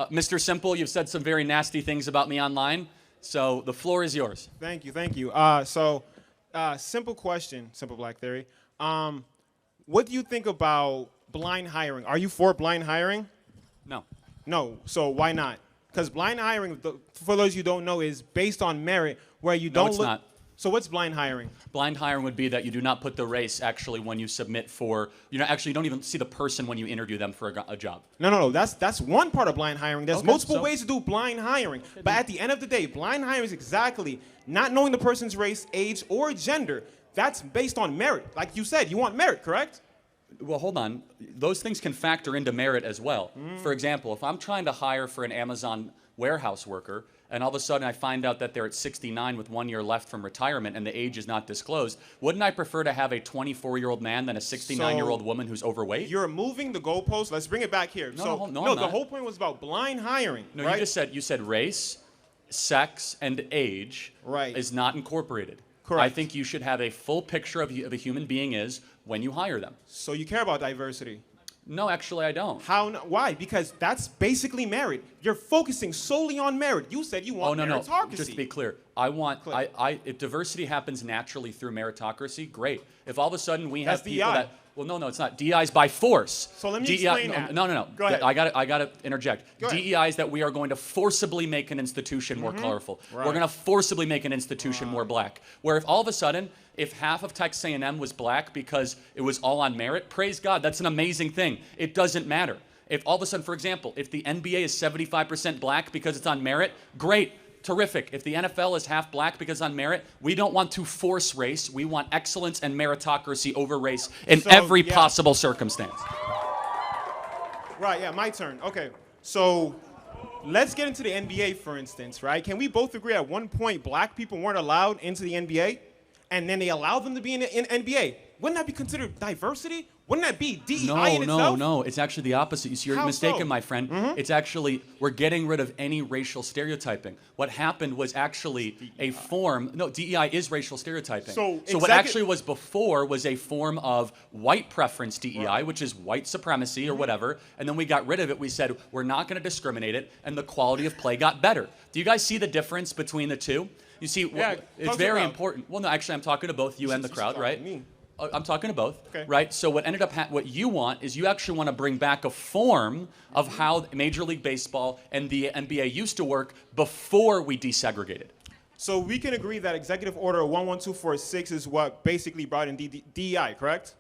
Mr. Simple, you've said some very nasty things about me online, so the floor is yours. Thank you, thank you. Simple question, Simple Black Theory. What do you think about blind hiring? Are you for blind hiring? No. No. So why not? Because blind hiring, for those you don't know, is based on merit, where you don't No, it's look. not. So what's blind hiring? Blind hiring would be that you do not put the race actually when you submit for, you don't even see the person when you interview them for a job. No. That's one part of blind hiring. There's Okay, multiple so- ways to do blind hiring. But at the end of the day, blind hiring is exactly not knowing the person's race, age, or gender. That's based on merit. Like you said, you want merit, correct? Well, hold on. Those things can factor into merit as well. For example, if I'm trying to hire for an Amazon warehouse worker, and all of a sudden I find out that they're at 69 with 1 year left from retirement and the age is not disclosed, wouldn't I prefer to have a 24-year-old man than a 69-year-old woman who's overweight? You're moving the goalpost. Let's bring it back here. No, I'm the not. whole point was about blind hiring. No, right? you said race, sex, and age Right. is not incorporated. Correct. I think you should have a full picture of a human being is when you hire them. So you care about diversity. No, actually, I don't. Why? Because that's basically merit. You're focusing solely on merit. You said you want No. meritocracy. Just to be clear, if diversity happens naturally through meritocracy, great. If all of a sudden we have That's people DEI. that, well, no, it's not. DEI is by force. So let me DEI explain that. No. Go ahead. I got to interject. Go ahead. DEI is that we are going to forcibly make an institution more colorful. Right. We're going to forcibly make an institution more black. Where if all of a sudden, if half of Texas A&M was black because it was all on merit, praise God, that's an amazing thing. It doesn't matter. If all of a sudden, for example, if the NBA is 75% black because it's on merit, great. Terrific. If the NFL is half black because on merit, we don't want to force race. We want excellence and meritocracy over race in every possible circumstance. Right, yeah, my turn. Okay, so let's get into the NBA, for instance, right? Can we both agree at one point black people weren't allowed into the NBA, and then they allowed them to be in NBA? Wouldn't that be considered diversity? Wouldn't that be DEI in itself? No. It's actually the opposite. You see, you're How mistaken, so? my friend. It's actually, we're getting rid of any racial stereotyping. What happened was actually a form, no, DEI is racial stereotyping. So what actually was before was a form of white preference DEI, which is white supremacy or whatever, and then we got rid of it. We said, we're not going to discriminate it, and the quality of play got better. Do you guys see the difference between the two? You see, it's very important. Well, no, actually, I'm talking to both you and the crowd, right? I'm talking to both, right? So what ended up, what you want is you actually want to bring back a form of how Major League Baseball and the NBA used to work before we desegregated. So we can agree that Executive Order 11246 is what basically brought in DEI, correct?